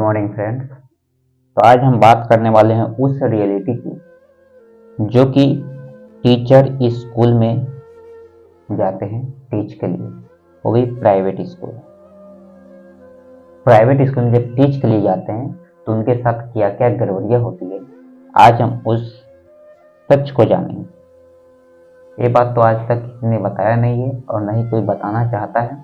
Morning friends. तो आज हम बात करने वाले हैं उस रियलिटी की जो कि टीचर स्कूल में जाते हैं टीच के लिए, वो भी प्राइवेट स्कूल। प्राइवेट स्कूल में जब टीच के लिए जाते हैं तो उनके साथ क्या क्या गड़बड़ियाँ होती है, आज हम उस सच को जानेंगे। ये बात तो आज तक किसी ने बताया नहीं है और न ही कोई बताना चाहता है,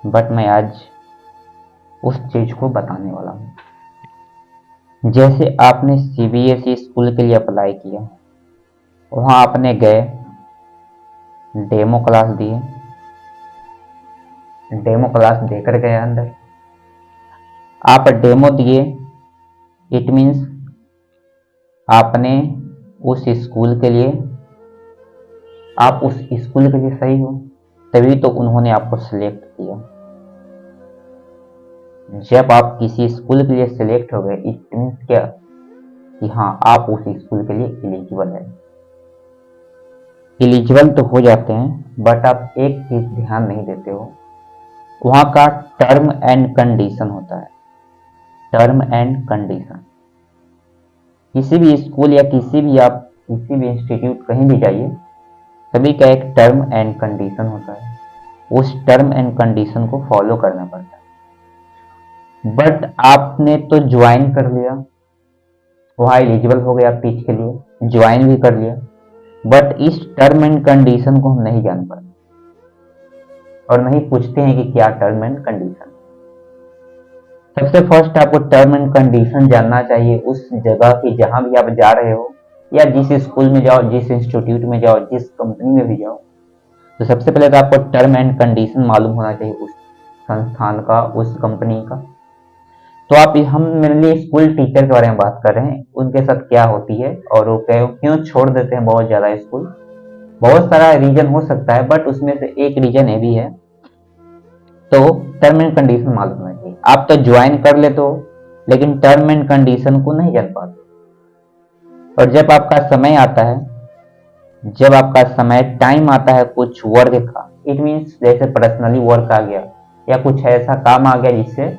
बट मैं आज उस चीज को बताने वाला हूँ। जैसे आपने सीबीएसई स्कूल के लिए अप्लाई किया, वहां आपने गए, डेमो क्लास दिए, डेमो क्लास देकर गए अंदर। आप डेमो दिए, इट मीन्स आपने उस स्कूल के लिए, आप उस स्कूल के लिए सही हो, तभी तो उन्होंने आपको सिलेक्ट किया। जब आप किसी स्कूल के लिए सिलेक्ट हो गए, इट मीन्स क्या कि हाँ, आप उस स्कूल के लिए एलिजिबल है। एलिजिबल तो हो जाते हैं, बट आप एक चीज ध्यान नहीं देते हो, वहां का टर्म एंड कंडीशन होता है। टर्म एंड कंडीशन किसी भी स्कूल या किसी भी इंस्टीट्यूट कहीं भी जाइए, सभी का एक टर्म एंड कंडीशन होता है। उस टर्म एंड कंडीशन को फॉलो करना पड़ता है। बट आपने तो ज्वाइन कर लिया, वहां एलिजिबल हो गए आप टीच के लिए, ज्वाइन भी कर लिया, बट इस टर्म एंड कंडीशन को हम नहीं जान पाते और नहीं पूछते हैं कि क्या टर्म एंड कंडीशन। सबसे फर्स्ट आपको टर्म एंड कंडीशन जानना चाहिए उस जगह की जहां भी आप जा रहे हो, या जिस स्कूल में जाओ, जिस इंस्टीट्यूट में जाओ, जिस कंपनी में भी जाओ। तो सबसे पहले तो आपको टर्म एंड कंडीशन मालूम होना चाहिए उस संस्थान का, उस कंपनी का। तो आप हम मेनली स्कूल टीचर के बारे में बात कर रहे हैं, उनके साथ क्या होती है और वो क्यों छोड़ देते हैं बहुत ज्यादा स्कूल। बहुत सारा रीजन हो सकता है, बट उसमें से एक रीजन ये भी है। तो टर्म एंड कंडीशन मालूम होना चाहिए। आप तो ज्वाइन कर लेते हो, लेकिन टर्म एंड कंडीशन को नहीं जान पाते। और जब आपका समय आता है, जब आपका समय टाइम आता है कुछ वर्क का, इट मीन्स जैसे पर्सनली वर्क आ गया या कुछ ऐसा काम आ गया जिससे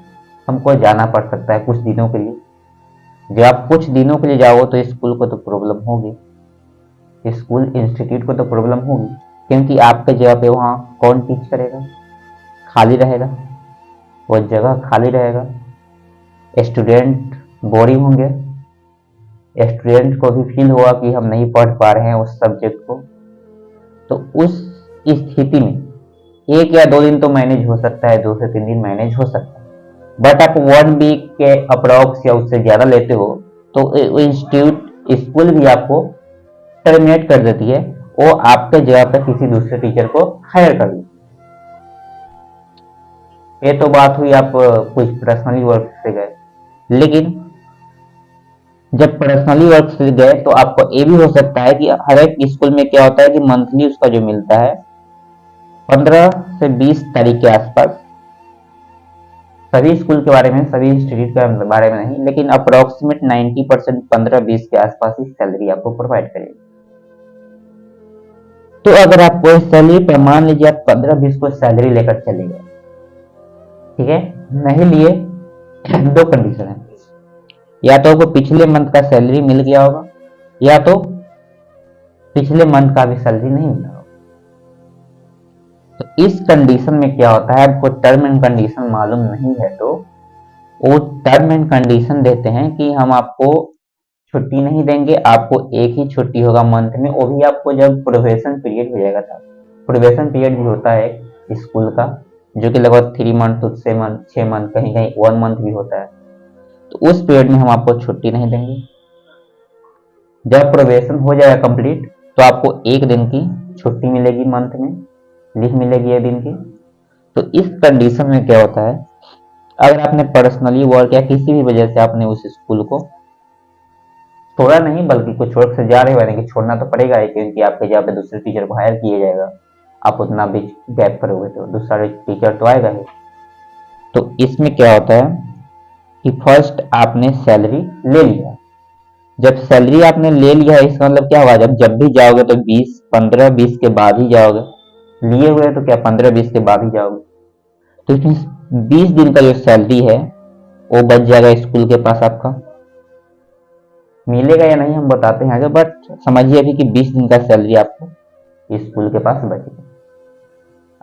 हमको जाना पड़ सकता है कुछ दिनों के लिए। जब आप कुछ दिनों के लिए जाओ तो स्कूल को तो प्रॉब्लम होगी, स्कूल इंस्टीट्यूट को तो प्रॉब्लम होगी, क्योंकि आपके जगह पे वहां कौन टीच करेगा, खाली रहेगा, वो जगह खाली रहेगा, स्टूडेंट बोरिंग होंगे, स्टूडेंट को भी फील होगा कि हम नहीं पढ़ पा रहे हैं उस सब्जेक्ट को। तो उस स्थिति में 1 या 2 दिन तो मैनेज हो सकता है, 2 से 3 दिन मैनेज हो सकता है, बट आप 1 वीक के अप्रोक्स या उससे ज्यादा लेते हो तो इंस्टीट्यूट स्कूल भी आपको टर्मिनेट कर देती है, वो आपके जगह पर किसी दूसरे टीचर को हायर कर देती है। ये तो बात हुई आप कुछ पर्सनली वर्क से गए, लेकिन जब पर्सनली वर्क से गए तो आपको ये भी हो सकता है कि हर एक स्कूल में क्या होता है कि मंथली उसका जो मिलता है 15 से 20 तारीख के आसपास, सभी स्कूल के बारे में, सभी इंस्टीट्यूट के बारे में नहीं, लेकिन अप्रोक्सीमेट 90% 15-20 के आसपास ही सैलरी आपको प्रोवाइड करेगी। तो अगर आप कोई सैलरी पे, मान लीजिए आप 15-20 को सैलरी लेकर चले गए, ठीक है, नहीं लिए, 2 कंडीशन है, या तो आपको पिछले मंथ का सैलरी मिल गया होगा, या तो पिछले मंथ का भी सैलरी नहीं मिला होगा। तो इस कंडीशन में क्या होता है, आपको टर्म एंड कंडीशन मालूम नहीं है तो वो टर्म एंड कंडीशन देते हैं कि हम आपको छुट्टी नहीं देंगे, आपको एक ही छुट्टी होगा मंथ में, वो भी आपको जब प्रोबेशन पीरियड हो जाएगा तब। प्रोबेशन पीरियड भी होता है स्कूल का, जो कि लगभग 3 मंथ to 6 मंथ, कहीं कहीं 1 मंथ भी होता है। तो उस पीरियड में हम आपको छुट्टी नहीं देंगे। जब प्रोबेशन हो जाएगा कंप्लीट तो आपको 1 दिन की छुट्टी मिलेगी, मंथ में लीव मिलेगी 1 दिन की। तो इस कंडीशन में क्या होता है, अगर आपने पर्सनली वर्क या किसी भी वजह से आपने उस स्कूल को छोड़ा नहीं, बल्कि कुछ वर्क से जा रहे हो, यानी कि छोड़ना तो पड़ेगा ही, क्योंकि आपके जगह पे दूसरे टीचर को हायर किया जाएगा, आप उतना बीच गैप करोगे तो दूसरा टीचर तो आएगा ही। तो इसमें क्या होता है कि फर्स्ट आपने सैलरी ले लिया। जब सैलरी आपने ले लिया है, इसका मतलब क्या होगा, जब भी जाओगे तो 15-20 के बाद ही जाओगे, लिए हुए तो क्या 15-20 के बाद ही जाओगे। तो इसमें 20 दिन का जो सैलरी है वो बच जाएगा स्कूल के पास आपका। मिलेगा या नहीं हम बताते हैं आगे, बट समझिए अभी कि 20 दिन का सैलरी आपको स्कूल के पास बचेगा।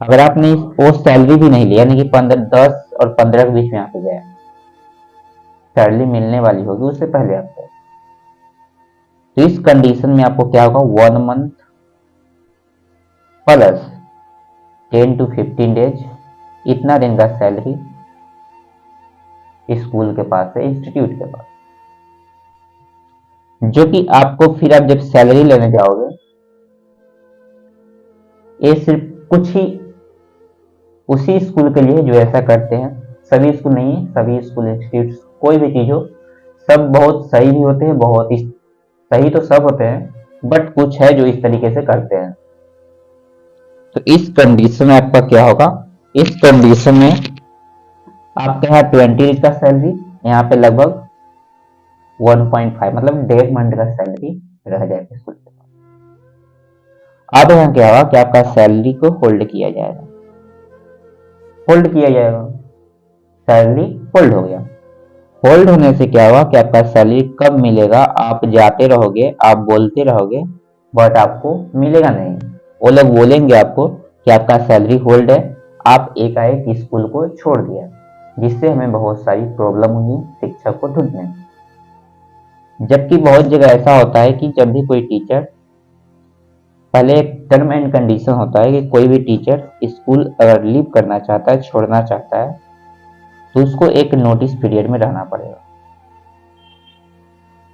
अगर आपने वो सैलरी भी नहीं लिया, यानी कि 15, 10 और 15 के बीच में आप गया, सैलरी मिलने वाली होगी उससे पहले आपको, तो इस कंडीशन में आपको क्या होगा, 1 मंथ प्लस 10 to 15 डेज, इतना दिन का सैलरी स्कूल के पास है, इंस्टीट्यूट के पास, जो कि आपको फिर आप जब सैलरी लेने जाओगे, ये सिर्फ कुछ ही उसी स्कूल के लिए जो ऐसा करते हैं, सभी स्कूल नहीं है, सभी स्कूल इंस्टीट्यूट कोई भी चीज हो, सब बहुत सही भी होते हैं, बहुत ही सही तो सब होते हैं, बट कुछ है जो इस तरीके से करते हैं। तो इस कंडीशन में आपका क्या होगा, इस कंडीशन में आपके यहाँ 20 डेज का सैलरी, यहाँ पे लगभग 1.5 मतलब 1.5 मंथ का सैलरी रह जाएगा स्कूल के पास। अब यहाँ क्या होगा कि आपका सैलरी को होल्ड किया जाएगा, होल्ड किया जाएगा, सैलरी होल्ड हो गया। होल्ड होने से क्या हुआ कि आपका सैलरी कब मिलेगा, आप जाते रहोगे, आप बोलते रहोगे, बट आपको मिलेगा नहीं। वो लोग बोलेंगे आपको कि आपका सैलरी होल्ड है, आप एकाएक स्कूल को छोड़ दिया, जिससे हमें बहुत सारी प्रॉब्लम हुई शिक्षक को ढूंढने में। जबकि बहुत जगह ऐसा होता है कि जब भी कोई टीचर, पहले एक टर्म एंड कंडीशन होता है कि कोई भी टीचर स्कूल अगर लीव करना चाहता है, छोड़ना चाहता है, तो उसको एक नोटिस पीरियड में रहना पड़ेगा,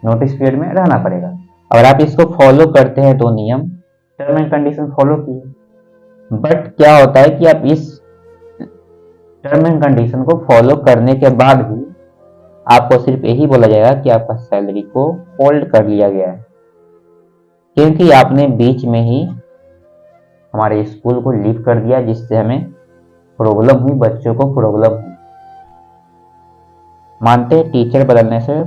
नोटिस पीरियड में रहना पड़ेगा। अगर आप इसको फॉलो करते हैं तो नियम, टर्म एंड कंडीशन फॉलो किए, बट क्या होता है कि आप इस टर्म एंड कंडीशन को फॉलो करने के बाद भी आपको सिर्फ यही बोला जाएगा कि आपका सैलरी को होल्ड कर लिया गया है, क्योंकि आपने बीच में ही हमारे स्कूल को लीव कर दिया, जिससे हमें प्रॉब्लम हुई, बच्चों को प्रॉब्लम हुई। मानते हैं टीचर बदलने से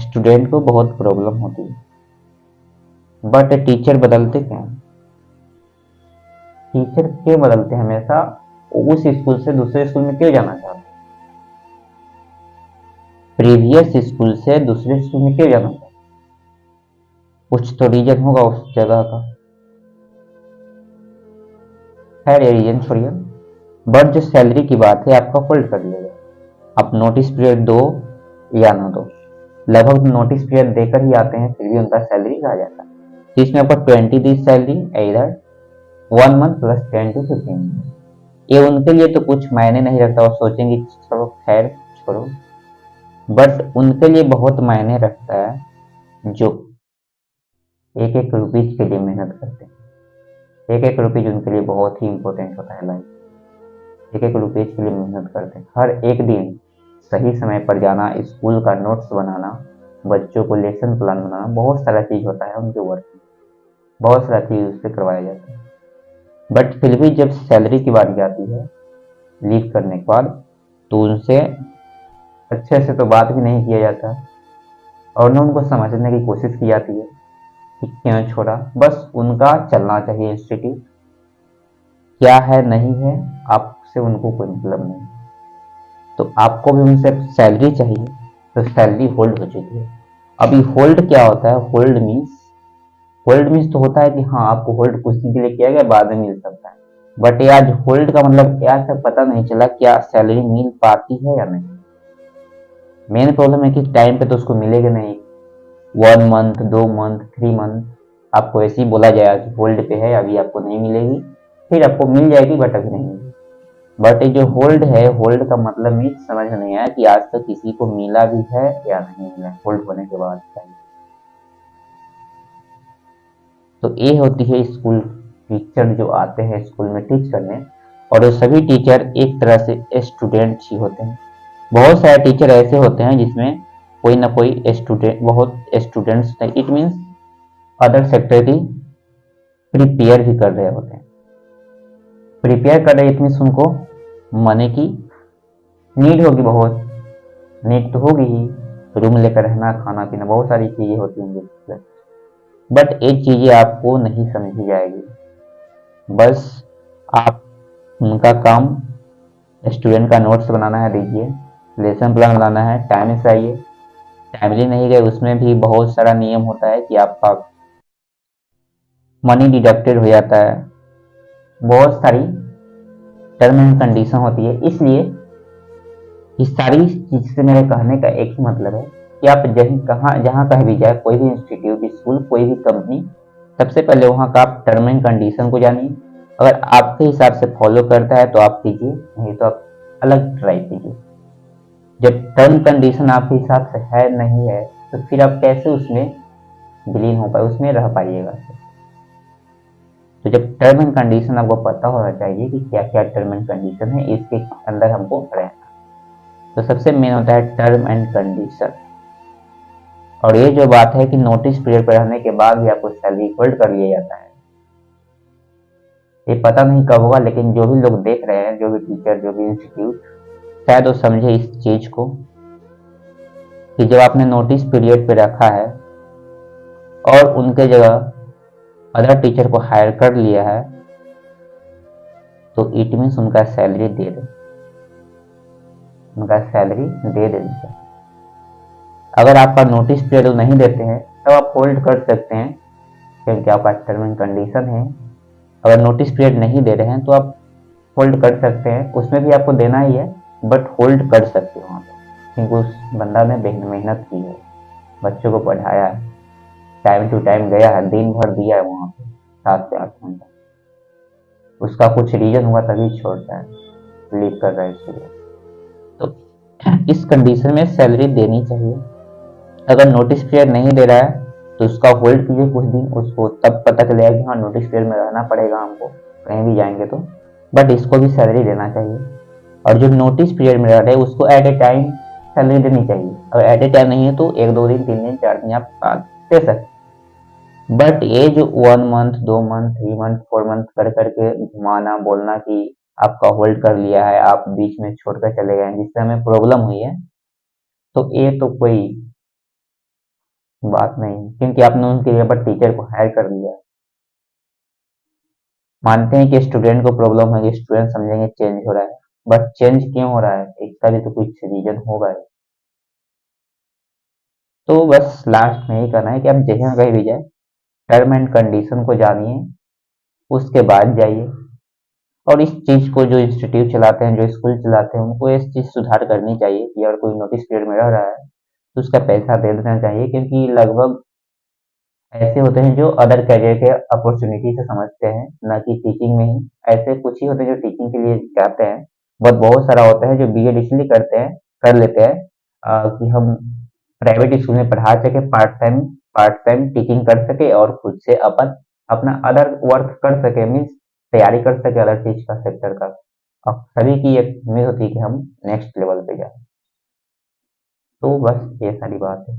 स्टूडेंट को बहुत प्रॉब्लम होती है, बट टीचर बदलते क्या हैं, टीचर क्यों बदलते हैं हमेशा, उस स्कूल से दूसरे स्कूल में क्यों जाना चाहते हैं, प्रीवियस स्कूल से दूसरे स्कूल में क्यों जाना चाहते हैं, कुछ तो रीजन होगा उस जगह का, खैर ये रीजन छोड़िए। बट जो सैलरी की बात है आपका होल्ड कर लिया जाए। आप नोटिस पीरियड दो या ना दो, लगभग नोटिस पीरियड देकर ही आते हैं, फिर भी उनका सैलरी आ जाता है। तो इसमें आपका 20 डेज सैलरी, इधर 1 मंथ प्लस 10 to 15। ये उनके लिए तो कुछ मायने नहीं रखता, वो सोचेंगे चलो खैर छोड़ो, बट उनके लिए बहुत मायने रखता है जो एक एक रुपीज के लिए मेहनत करते हैं। एक एक रुपीज उनके लिए बहुत ही इंपॉर्टेंट होता है लाइफ, एक एक रुपीज के लिए मेहनत करते हैं। हर एक दिन सही समय पर जाना, स्कूल का नोट्स बनाना, बच्चों को लेसन प्लान बनाना, बहुत सारा चीज होता है उनके वर्क में, बहुत सारा चीज उससे करवाया जाता है। बट फिर भी जब सैलरी की बारी आती है लीव करने के बाद, तो उनसे अच्छे से तो बात भी नहीं किया जाता, और न उनको समझने की कोशिश की जाती है कि क्यों छोड़ा। बस उनका चलना चाहिए इंस्टीट्यूट, क्या है नहीं है आपसे उनको कोई मतलब नहीं। तो आपको भी उनसे सैलरी चाहिए, तो सैलरी होल्ड हो चुकी है। अभी होल्ड क्या होता है, होल्ड मीन्स तो होता है कि हाँ आपको होल्ड कुछ दिन के लिए किया गया, बाद में मिल सकता है, बट ये आज होल्ड का मतलब आज तक पता नहीं चला क्या सैलरी मिल पाती है या नहीं। मेन प्रॉब्लम है कि टाइम पे तो उसको मिलेगा नहीं, 1 मंथ 2 मंथ 3 मंथ आपको ऐसे ही बोला जाएगा कि होल्ड पे है, अभी आपको नहीं मिलेगी, फिर आपको मिल जाएगी बट अभी नहीं मिलेगी। बट ये जो होल्ड है, होल्ड का मतलब भी समझ में नहीं आया कि आज तक किसी को मिला भी है या नहीं मिला होल्ड होने के बाद। तो ये होती है स्कूल टीचर जो आते हैं स्कूल में टीच करने, और वो सभी टीचर एक तरह से स्टूडेंट ही होते हैं। बहुत सारे टीचर ऐसे होते हैं जिसमें कोई ना कोई स्टूडेंट, बहुत students, it means other sector की प्रिपेयर भी कर रहे होते हैं। प्रिपेयर कर रहे इट मीन्स उनको मनी की नीड होगी, बहुत नीड तो होगी ही, रूम लेकर रहना, खाना पीना, बहुत सारी चीजें होती होंगी, बट एक चीजें आपको नहीं समझी जाएगी। बस आप उनका काम स्टूडेंट का नोट्स बनाना है, दीजिए, लेसन प्लान बनाना है, टाइम से आइए। टाइमली नहीं गए उसमें भी बहुत सारा नियम होता है कि आपका मनी डिडक्टेड हो जाता है, बहुत सारी टर्म एंड कंडीशन होती है। इसलिए इस सारी चीज से मेरे कहने का एक ही मतलब है कि आप जहाँ कहीं भी जाए, कोई भी इंस्टीट्यूट, स्कूल, कोई भी कंपनी, सबसे पहले वहाँ का आप टर्म एंड कंडीशन को जानिए। अगर आपके हिसाब से फॉलो करता है तो आप कीजिए, नहीं तो आप अलग ट्राई कीजिए। जब टर्म कंडीशन आपके हिसाब से है नहीं है तो फिर आप कैसे उसमें विलीन हो पाए, उसमें रह पाइएगा। तो जब टर्म एंड कंडीशन आपको पता होना चाहिए कि क्या क्या टर्म एंड कंडीशन है, इसके अंदर हमको रहना। तो सबसे मेन होता है टर्म एंड कंडीशन। और ये जो बात है कि नोटिस पीरियड पर रहने के बाद भी आपको सैलरी होल्ड कर लिया जाता है, ये पता नहीं कब होगा, लेकिन जो भी लोग देख रहे हैं, जो भी टीचर, जो भी इंस्टीट्यूट, शायद वो समझे इस चीज को कि जब आपने नोटिस पीरियड पे रखा है और उनके जगह अदर टीचर को हायर कर लिया है, तो इट मीन्स उनका सैलरी दे दे, उनका सैलरी दे देनी चाहिए। अगर आपका नोटिस पीरियड नहीं देते हैं तब आप होल्ड कर सकते हैं, क्योंकि आपका टर्म एंड कंडीशन है। अगर नोटिस पीरियड नहीं दे रहे हैं तो आप होल्ड कर सकते हैं, उसमें भी आपको देना ही है, बट होल्ड कर सकते हो वहाँ पर, क्योंकि उस बंदा ने मेहनत की है, बच्चों को पढ़ाया है, टाइम टू टाइम गया है, दिन भर दिया है वहाँ पे 7 से 8 घंटा। उसका कुछ रीजन हुआ तभी छोड़ता है, लीव कर रहा है इसलिए। तो इस कंडीशन में सैलरी देनी चाहिए। अगर नोटिस पीरियड नहीं दे रहा है तो उसका होल्ड कीजिए कुछ दिन, उसको तब पता चलेगा कि हाँ नोटिस पीरियड में रहना पड़ेगा हमको, कहीं भी जाएंगे तो। बट इसको भी सैलरी देना चाहिए। और जो नोटिस पीरियड में रह रहे हैं उसको एट ए टाइम सैलरी देनी चाहिए। अगर एट ए टाइम नहीं है तो 1 2 दिन 3 दिन 4 दिन आप बाद दे सकते। बट ये जो 1 मंथ 2 मंथ 3 मंथ 4 मंथ कर करके घुमाना बोलना कि आपका होल्ड कर लिया है, आप बीच में छोड़कर चले गए जिससे हमें प्रॉब्लम हुई है, तो ये तो कोई बात नहीं, क्योंकि आपने उनके जगह पर टीचर को हायर कर लिया। मानते हैं कि स्टूडेंट को प्रॉब्लम है, कि स्टूडेंट समझेंगे चेंज हो रहा है, बट चेंज क्यों हो रहा है इसका भी तो कुछ रीजन होगा। तो बस लास्ट में यही कहना है कि आप जहाँ कहीं भी जाए, टर्म एंड कंडीशन को जानिए, उसके बाद जाइए। और इस चीज को जो इंस्टीट्यूट चलाते हैं, जो स्कूल चलाते हैं, उनको इस चीज सुधार करनी चाहिए कि अगर कोई नोटिस पीरियड में रह रहा है तो उसका पैसा दे देना चाहिए, क्योंकि लगभग ऐसे होते हैं जो अदर कैरियर के अपॉर्चुनिटी से समझते हैं, न कि टीचिंग में ही। ऐसे कुछ ही होते हैं जो टीचिंग के लिए जाते हैं, बट बहुत सारा होता है जो बीएड इसलिए करते हैं, कर लेते हैं कि हम प्राइवेट स्कूल में पढ़ा सके, पार्ट टाइम टीचिंग कर सके और खुद से अपना अदर वर्क कर सके, मीन्स तैयारी कर सके अदर चीज का, सेक्टर का। अब सभी की एक उम्मीद होती है कि हम नेक्स्ट लेवल पे जाए। तो बस ये सारी बात है।